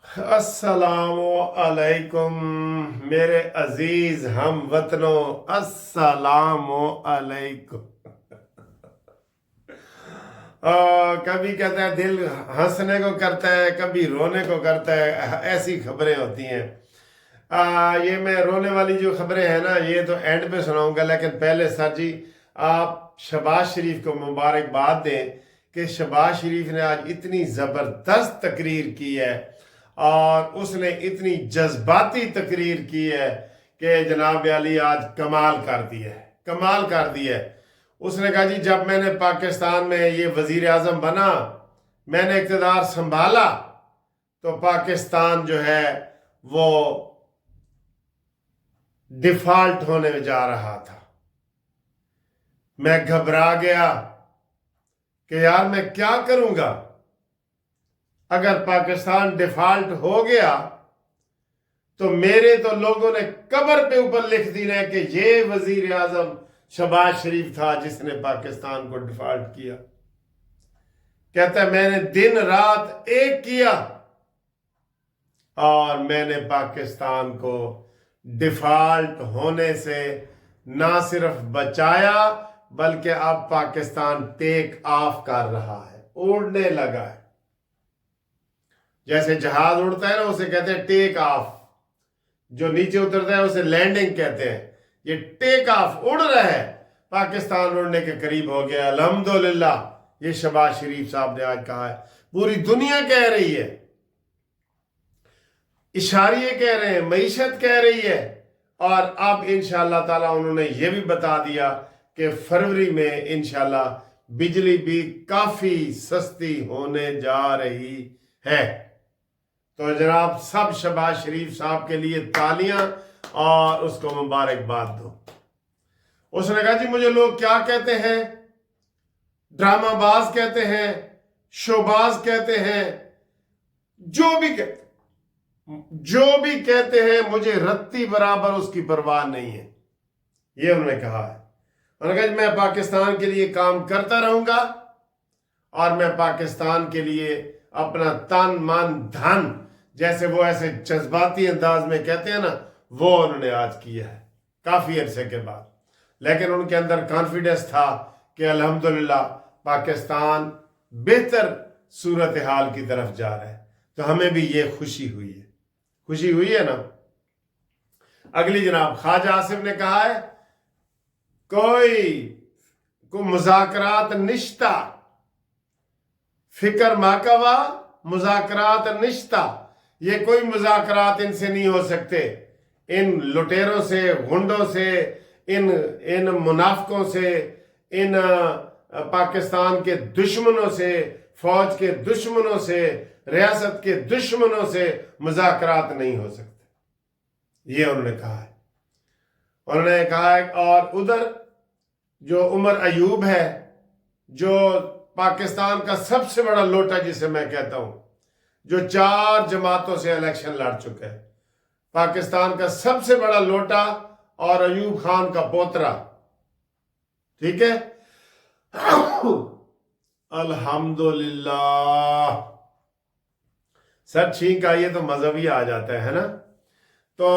अस्सलामु अलैकुम मेरे अजीज हम वतनों, अस्सलामु अलैकुम। कभी कहता है दिल हंसने को करता है, कभी रोने को करता है, ऐसी खबरें होती हैं। ये मैं रोने वाली जो खबरें हैं ना, ये तो एंड पे सुनाऊंगा, लेकिन पहले सर जी आप शहबाज शरीफ को मुबारकबाद दें कि शहबाज शरीफ ने आज इतनी ज़बरदस्त तकरीर की है और उसने इतनी जज्बाती तकरीर की है कि जनाब अली आज कमाल कर दिया है, कमाल कर दिया है। उसने कहा जी जब मैंने पाकिस्तान में ये वजीर आज़म बना, मैंने इक़्तिदार संभाला तो पाकिस्तान जो है वो डिफॉल्ट होने में जा रहा था। मैं घबरा गया कि यार मैं क्या करूंगा, अगर पाकिस्तान डिफॉल्ट हो गया तो मेरे तो लोगों ने कब्र पे ऊपर लिख देना है कि ये वजीर आज़म शहबाज शरीफ था जिसने पाकिस्तान को डिफॉल्ट किया। कहता है मैंने दिन रात एक किया और मैंने पाकिस्तान को डिफॉल्ट होने से ना सिर्फ बचाया बल्कि अब पाकिस्तान टेक ऑफ कर रहा है, उड़ने लगा है। जैसे जहाज उड़ता है ना उसे कहते हैं टेक ऑफ, जो नीचे उतरता है उसे लैंडिंग कहते हैं। ये टेक ऑफ, उड़ रहा है, पाकिस्तान उड़ने के करीब हो गया अल्हम्दुलिल्लाह। ये शहबाज शरीफ साहब ने आज कहा है, पूरी दुनिया कह रही है, इशारिये कह रहे हैं, मईशत कह रही है। और अब इंशाअल्लाह ताला उन्होंने ये भी बता दिया कि फरवरी में इंशाअल्लाह बिजली भी काफी सस्ती होने जा रही है। तो जनाब सब शहबाज शरीफ साहब के लिए तालियां और उसको मुबारकबाद दो। उसने कहा जी मुझे लोग क्या कहते हैं, ड्रामाबाज कहते हैं, शोबाज कहते हैं, जो भी कहते हैं, मुझे रत्ती बराबर उसकी परवाह नहीं है। ये उन्होंने कहा है। उन्होंने कहा मैं पाकिस्तान के लिए काम करता रहूंगा और मैं पाकिस्तान के लिए अपना तन मन धन, जैसे वो ऐसे जज्बाती अंदाज में कहते हैं ना, वो उन्होंने आज किया है काफी अरसे के बाद। लेकिन उनके अंदर कॉन्फिडेंस था कि अल्हम्दुलिल्लाह पाकिस्तान बेहतर सूरत हाल की तरफ जा रहा है। तो हमें भी ये खुशी हुई है, खुशी हुई है ना। अगली जनाब ख्वाजा आसिफ ने कहा है कोई मुज़ाकरात निश्ता, फिक्र माकवा मुज़ाकरात निश्ता, ये कोई मुज़ाकरात इनसे नहीं हो सकते, इन लुटेरों से, गुंडों से, इन मुनाफिकों से, इन पाकिस्तान के दुश्मनों से, फौज के दुश्मनों से, रियासत के दुश्मनों से मुज़ाकरात नहीं हो सकते। ये उन्होंने कहा है। उन्होंने कहा है और उधर जो उमर अयूब है, जो पाकिस्तान का सबसे बड़ा लोटा जिसे मैं कहता हूं, जो 4 जमातों से इलेक्शन लड़ चुका है, पाकिस्तान का सबसे बड़ा लोटा और अयूब खान का पोतरा, ठीक है। अल्हम्दुलिल्लाह। सर छींक आइए तो मजहबी आ जाता है ना। तो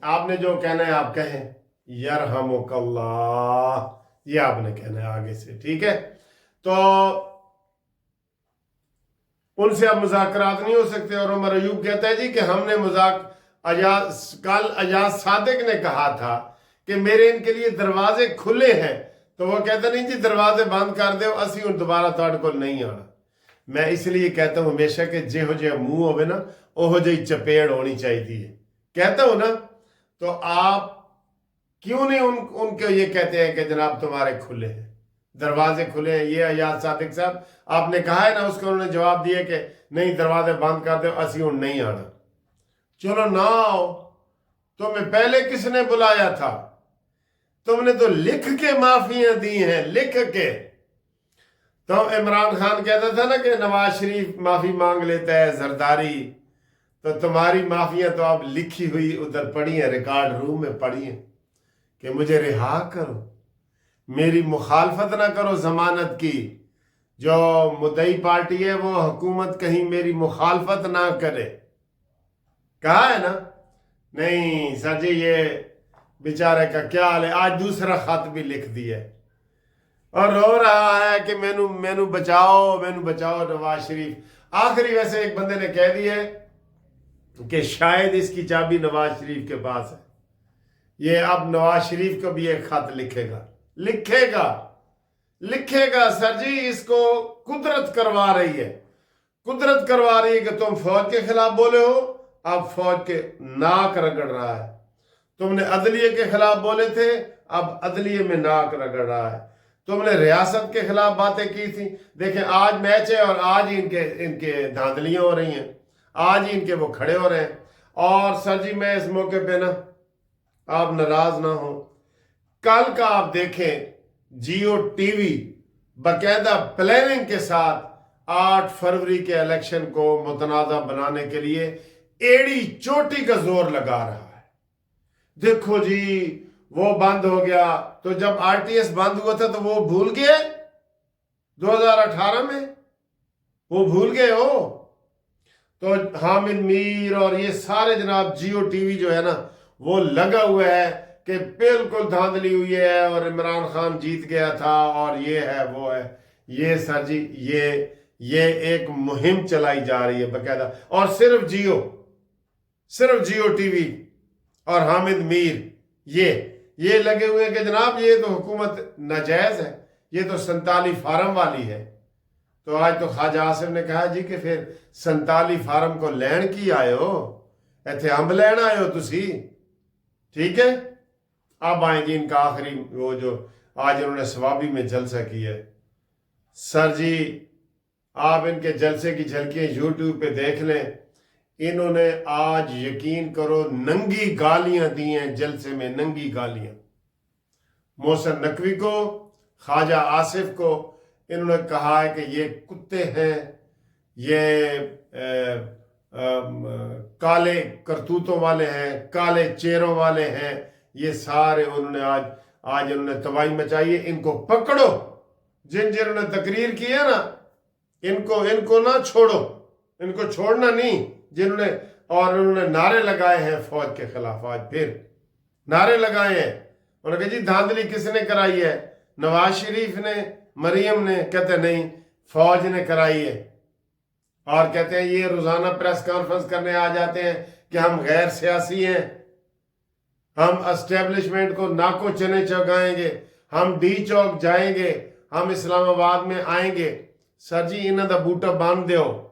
आपने जो कहना है आप कहें, यरहमुकल्लाह, ये आपने कहना है आगे से, ठीक है। तो उनसे अब मुज़ाकरात नहीं हो सकते। और उमर अयूब कहता है जी कि हमने कल अजाज सादिक ने कहा था कि मेरे इनके लिए दरवाजे खुले हैं, तो वो कहता नहीं जी दरवाजे बंद कर दो, असी हूं दोबारा तुहाडे कोल नहीं आना। मैं इसलिए कहता हूं हमेशा कि जिहो जिहा मुंह होवे ना ओहो जी चपेड़ होनी चाहिए, कहता हूं ना। तो आप क्यों नहीं उनके ये कहते हैं कि जनाब तुम्हारे खुले हैं, दरवाजे खुले हैं। ये अजाज सादिक साहब आपने कहा है ना, उसको उन्होंने जवाब दिया कि नहीं दरवाजे बंद कर दो, असी हूं नहीं आना। चलो ना आओ, तुम्हें पहले किसने बुलाया था? तुमने तो लिख के माफियां दी हैं, लिख के। तो इमरान खान कहता था ना कि नवाज शरीफ माफी मांग लेता है, जरदारी, तो तुम्हारी माफियां तो आप लिखी हुई उधर पड़ी है, रिकॉर्ड रूम में पड़ी है कि मुझे रिहा करो, मेरी मुखालफत ना करो जमानत की। जो मुद्दई पार्टी है वो हुकूमत कहीं मेरी मुखालफत ना करे, कहा है ना। नहीं सर जी ये बेचारे का क्या हाल है, आज दूसरा खत भी लिख दिया और रो रहा है कि मैनू बचाओ नवाज शरीफ। आखिरी वैसे एक बंदे ने कह दिया कि शायद इसकी चाबी नवाज शरीफ के पास है, ये अब नवाज शरीफ को भी एक खत लिखेगा सर जी। इसको कुदरत करवा रही है कि तुम फौज के खिलाफ बोले हो, अब फौज के नाक रगड़ रहा है। तुमने अदलिये के खिलाफ बोले थे, अब अदलिये में नाक रगड़ रहा है। तुमने रियासत के खिलाफ बातें की थी, देखें आज मैच है और आज ही इनके धांधलियां हो रही हैं, आज ही इनके वो खड़े हो रहे हैं। और सर जी मैं इस मौके पे ना, आप नाराज ना हो, कल का आप देखें जियो टीवी बाकायदा प्लानिंग के साथ 8 फरवरी के इलेक्शन को मुतनाज़ा बनाने के लिए एड़ी चोटी का जोर लगा रहा है। देखो जी वो बंद हो गया, तो जब आरटीएस बंद हुआ था तो वो भूल गए 2018 में, वो भूल गए हो। तो हामिद मीर और ये सारे जनाब जियो टीवी जो है ना वो लगा हुआ है कि बिल्कुल धांधली हुई है और इमरान खान जीत गया था और ये है वो है। ये सर जी ये एक मुहिम चलाई जा रही है बाकायदा, और सिर्फ जियो टीवी और हामिद मीर ये लगे हुए हैं कि जनाब ये तो हुकूमत नाजायज है, ये तो 47 फार्म वाली है। तो आज तो ख्वाजा आसिफ ने कहा जी कि फिर 47 फार्म को लैन की आए हो, इत्थे अंब लैन आए हो तुसी, ठीक है। अब आएंगे इनका आखिरी वो जो आज इन्होंने सवाबी में जलसा किया है। सर जी आप इनके जलसे की झलकियां यूट्यूब पे देख लें, इन्होंने आज यकीन करो नंगी गालियां दी हैं जलसे में, नंगी गालियां मोहसिन नकवी को, ख्वाजा आसिफ को। इन्होंने कहा है कि ये कुत्ते हैं, ये काले करतूतों वाले हैं, काले चेहरों वाले हैं, ये सारे उन्होंने आज इन्होंने तबाही मचाई है। इनको पकड़ो, जिन्होंने तकरीर की है ना, इनको ना छोड़ो, इनको छोड़ना नहीं। उन्होंने नारे लगाए हैं फौज के खिलाफ, आज फिर नारे लगाए हैं। उन्होंने कहा जी धांधली किसने कराई है, नवाज शरीफ ने, मरियम ने? कहते नहीं फौज ने कराई है। और कहते हैं ये रोजाना प्रेस कॉन्फ्रेंस करने आ जाते हैं कि हम गैर सियासी हैं, हम एस्टेब्लिशमेंट को नाको चने चौंकाएंगे, हम डी चौक जाएंगे, हम इस्लामाबाद में आएंगे। सर जी इन्हां दा बूटा बन दियो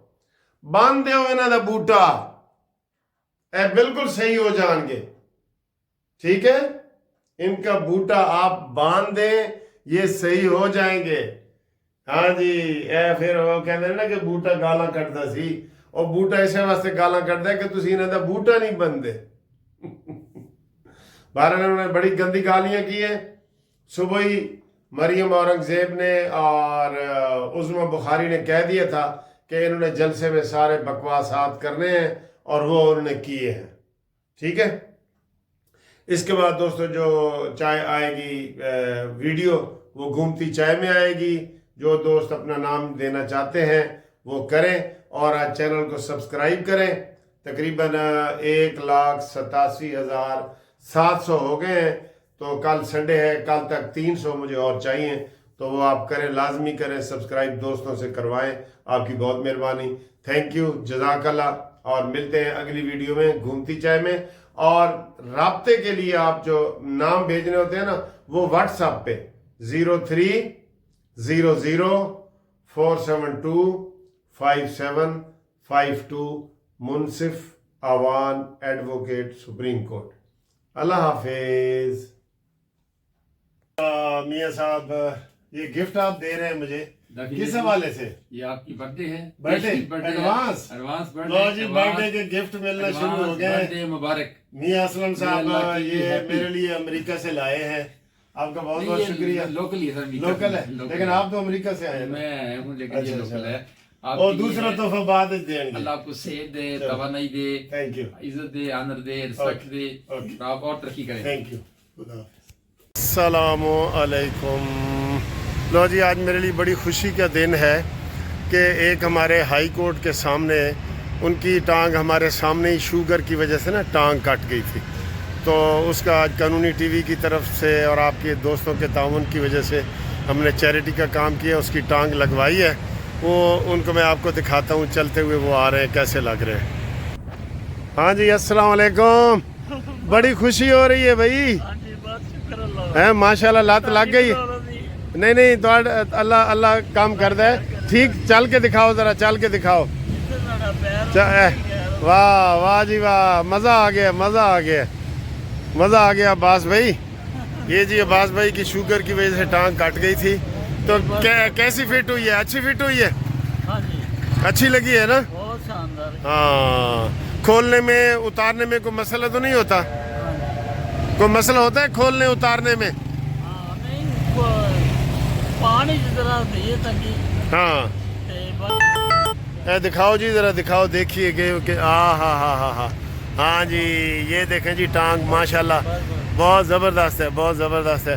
इन्हां दा बूटा, ए बिल्कुल सही हो जाएंगे, ठीक है। इनका बूटा आप बांध दें, ये सही हो जाएंगे। हाँ जी ए फिर वो कहते ना कि बूटा गाला कटदा सी, और बूटा इस वास्ते गाला कटदा कि तुसी इन्हां दा बूटा नहीं बनदे। भारत ने बड़ी गंदी गालियां की हैं। सुबह ही मरियम औरंगजेब ने और उज़्मा बुखारी ने कह दिया था कि इन्होंने जलसे में सारे बकवासात करने हैं, और वो उन्होंने किए हैं, ठीक है। इसके बाद दोस्तों जो चाय आएगी वीडियो, वो घूमती चाय में आएगी। जो दोस्त अपना नाम देना चाहते हैं वो करें, और आज चैनल को सब्सक्राइब करें। तकरीबन 1,87,700 हो गए हैं। तो कल संडे है, कल तक 300 मुझे और चाहिए, तो वो आप करें, लाजमी करें, सब्सक्राइब दोस्तों से करवाएं, आपकी बहुत मेहरबानी। थैंक यू, जज़ाकल्लाह। और मिलते हैं अगली वीडियो में घूमती चाय में। और राब्ते के लिए आप जो नाम भेजने होते हैं ना, वो व्हाट्सएप पे 030047255752 मुनसिफ आवान एडवोकेट सुप्रीम कोर्ट। अल्लाह हाफिज। मियाँ साहब ये गिफ्ट आप दे रहे हैं मुझे, किस हवाले से? ये आपकी बर्थडे है, बर्थडे एडवांस बर्थडे जी, बर्थडे के गिफ्ट मिलना शुरू हो गए। बर्थडे मुबारक। मियाँ असलम साहब ये मेरे लिए अमेरिका से लाए हैं, आपका बहुत बहुत शुक्रिया। लोकल ही सर, लोकल है, लेकिन आप तो अमेरिका से आए हैं। मैं हूँ लेकिन ये लोकल है। और दूसरा तोहफा बाद में देंगे। अल्लाह आपको सेहत दे, तवानाई दे, थैंक यू, इज्जत दे, ऑनर दे, रिस्पेक्ट दे, आप और तरक्की करें। Thank you. अस्सलामु अलैकुम। लो जी, आज मेरे लिए बड़ी खुशी का दिन है कि एक हमारे हाई कोर्ट के सामने ان کی ٹانگ ہمارے سامنے ہی شوگر کی وجہ سے نا ٹانگ کٹ گئی تھی، تو اس کا آج قانونی ٹی وی کی طرف سے اور آپ کے دوستوں کے تعاون کی وجہ سے ہم نے چیریٹی کا کام کیا، اس کی ٹانگ لگوائی ہے۔ وہ ان کو میں آپ کو دکھاتا ہوں، چلتے ہوئے وہ آ رہے ہیں کیسے لگ رہے ہیں۔ ہاں جی السلام علیکم، بڑی خوشی ہو رہی ہے بھائی، ماشاء اللہ لت لگ گئی؟ نہیں تو اللہ اللہ کام کر دے، ٹھیک چل کے دکھاؤ، ذرا چل کے دکھاؤ۔ واہ واہ جی واہ، مزہ آ گیا، مزہ آ گیا، مزہ آ گیا عباس بھائی۔ یہ جی عباس بھائی کی شوگر کی وجہ سے ٹانگ کٹ گئی تھی، تو کیسی فٹ ہوئی ہے؟ اچھی فٹ ہوئی ہے؟ اچھی لگی ہے نا؟ ہاں، کھولنے میں اتارنے میں کوئی مسئلہ تو نہیں ہوتا؟ کوئی مسئلہ ہوتا ہے کھولنے اتارنے میں؟ ہاں دکھاؤ جی، ذرا دکھاؤ، دیکھیے کہ ہاں جی، یہ دیکھیں جی ٹانگ ماشاءاللہ بہت زبردست ہے، بہت زبردست ہے۔